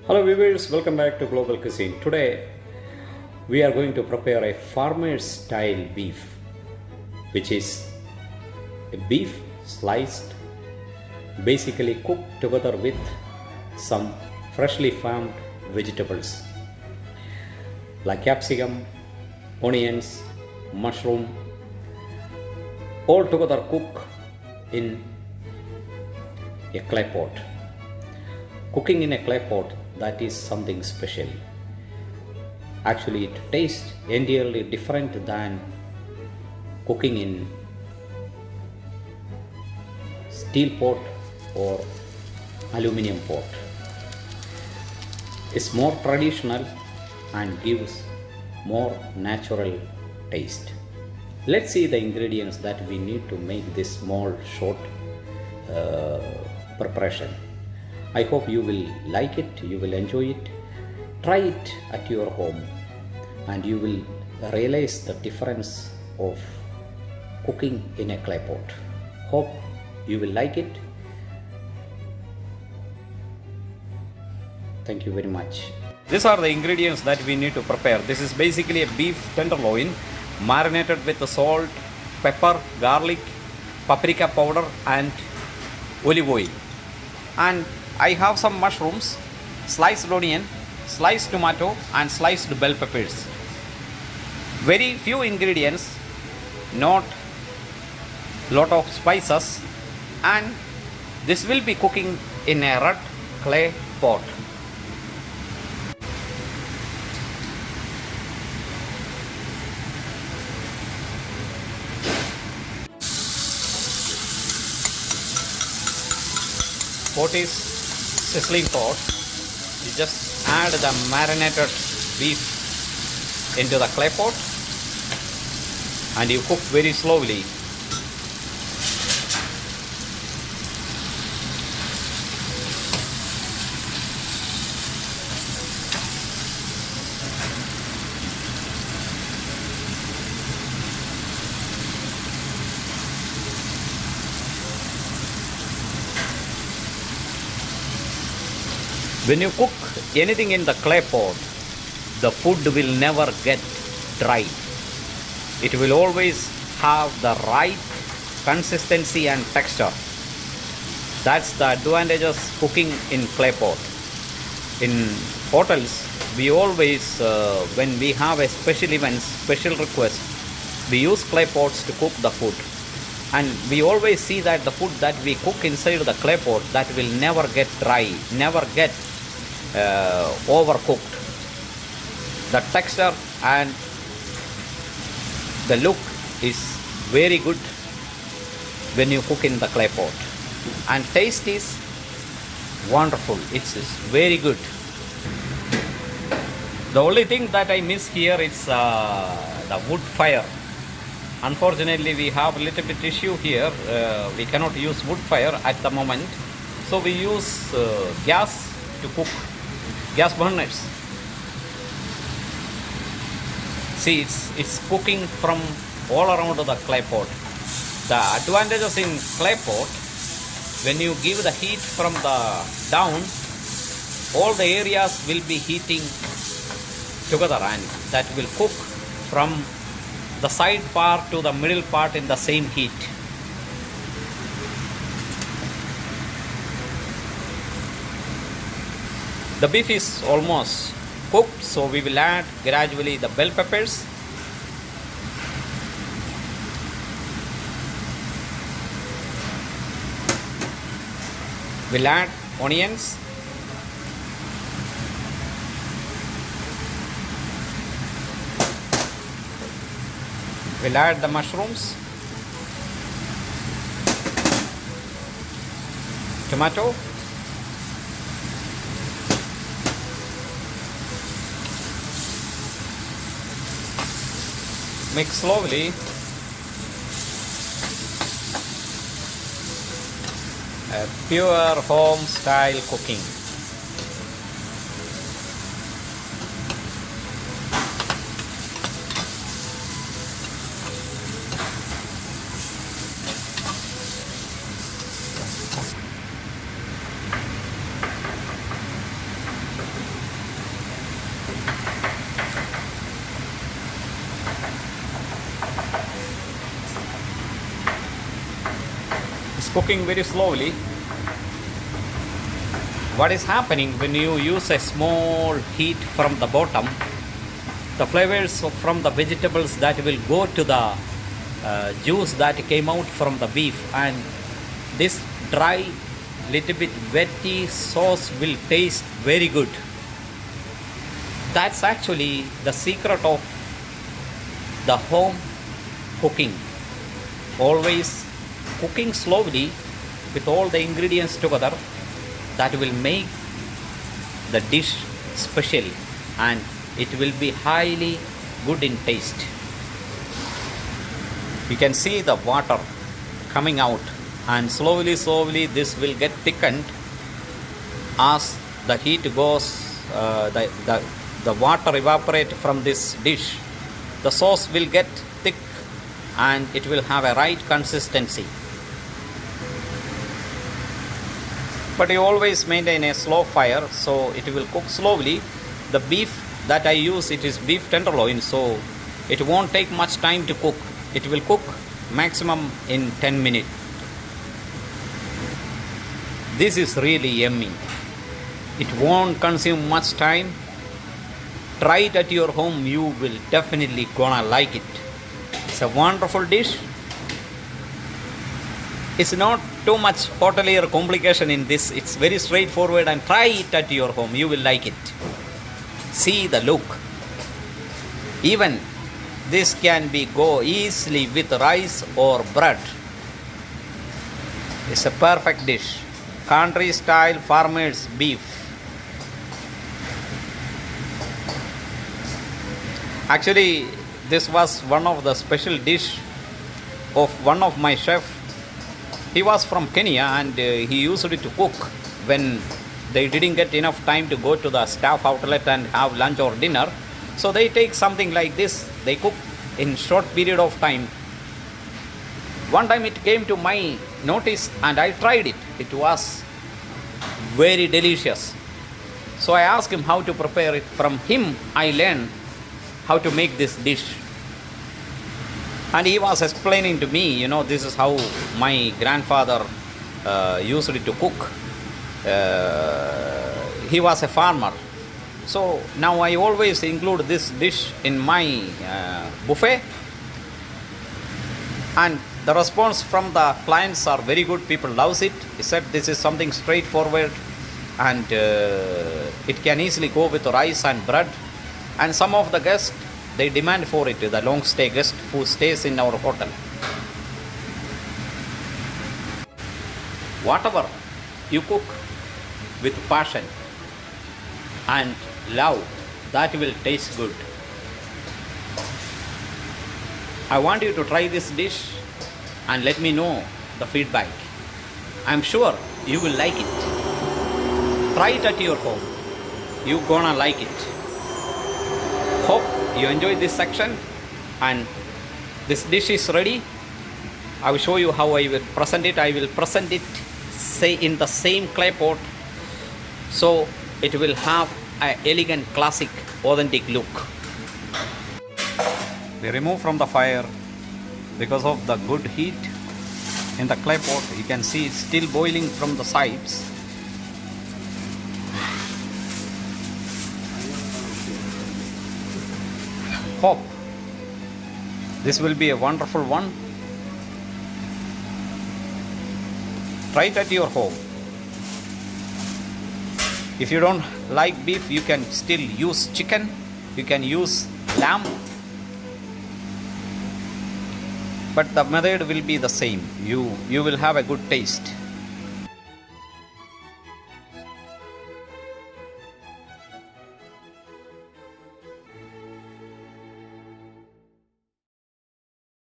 Hello viewers, welcome back to Global Cuisine. Today we are going to prepare a farmer's style beef, which is a beef sliced, basically cooked together with some freshly farmed vegetables like capsicum, onions, mushroom, all together cook in a clay pot. Cooking in a clay pot, that is something special. Actually, it tastes entirely different than cooking in steel pot or aluminum pot. It's more traditional and gives more natural taste. Let's see the ingredients that we need to make this small short preparation. I hope you will like it, you will enjoy it. Try it at your home and you will realize the difference of cooking in a clay pot. Hope you will like it. Thank you very much. These are the ingredients that we need to prepare. This is basically a beef tenderloin marinated with salt, pepper, garlic, paprika powder and olive oil. And I have some mushrooms, sliced onion, sliced tomato and sliced bell peppers. Very few ingredients, not lot of spices, and this will be cooking in a red clay pot. Pot is sizzling pot. You just add the marinated beef into the clay pot and you cook very slowly. When you cook anything in the clay pot, the food will never get dry. It will always have the right consistency and texture. That's the advantages cooking in clay pot. In hotels, we always, when we have a special event, special request, we use clay pots to cook the food. And we always see that the food that we cook inside the clay pot, that will never get dry, never get overcooked. The texture and the look is very good when you cook in the clay pot, and taste is wonderful. It's very good. The only thing that I miss here is the wood fire. Unfortunately, we have a little bit issue here. We cannot use wood fire at the moment, so we use gas to cook. Gas burners. See, it's cooking from all around the clay pot. The advantages in clay pot, when you give the heat from the down, all the areas will be heating together and that will cook from the side part to the middle part in the same heat. The beef is almost cooked, so we will add gradually the bell peppers. We'll add onions. We'll add the mushrooms, tomato, mix slowly. A pure home style cooking. It's cooking very slowly. What is happening when you use a small heat from the bottom, the flavors from the vegetables that will go to the juice that came out from the beef, and this dry, little bit wetty sauce will taste very good. That's actually the secret of the home cooking. Always cooking slowly with all the ingredients together, that will make the dish special, and it will be highly good in taste. You can see the water coming out, and slowly this will get thickened as the heat goes. The water evaporate from this dish, the sauce will get thick and it will have a right consistency. But you always maintain a slow fire, so it will cook slowly. The beef that I use, it is beef tenderloin, so it won't take much time to cook. It will cook maximum in 10 minutes. This is really yummy. It won't consume much time. Try it at your home, you will definitely gonna like it. It's a wonderful dish. It's not too much hotelier complication in this. It's very straightforward, and try it at your home, you will like it. See the look. Even this can be go easily with rice or bread. It's a perfect dish. Country style farmer's beef. Actually, this was one of the special dish of one of my chef. He was from Kenya, and he used it to cook when they didn't get enough time to go to the staff outlet and have lunch or dinner. So they take something like this, they cook in short period of time. One time it came to my notice and I tried it. It was very delicious. So I asked him how to prepare it. From him I learned how to make this dish. And he was explaining to me, this is how my grandfather used it to cook. He was a farmer. So now I always include this dish in my buffet. And the response from the clients are very good. People loves it. He said this is something straightforward, and it can easily go with rice and bread. And some of the guests, they demand for it, the long stay guest who stays in our hotel. Whatever you cook with passion and love, that will taste good. I want you to try this dish and let me know the feedback. I'm sure you will like it. Try it at your home. You gonna like it. Hope you enjoyed this section, and this dish is ready. I will show you how I will present it. I will present it in the same clay pot, so it will have an elegant, classic, authentic look. We remove from the fire because of the good heat in the clay pot. You can see it's still boiling from the sides. Hope this will be a wonderful one. Try it at your home. If you don't like beef, you can still use chicken, you can use lamb, but the method will be the same. You will have a good taste.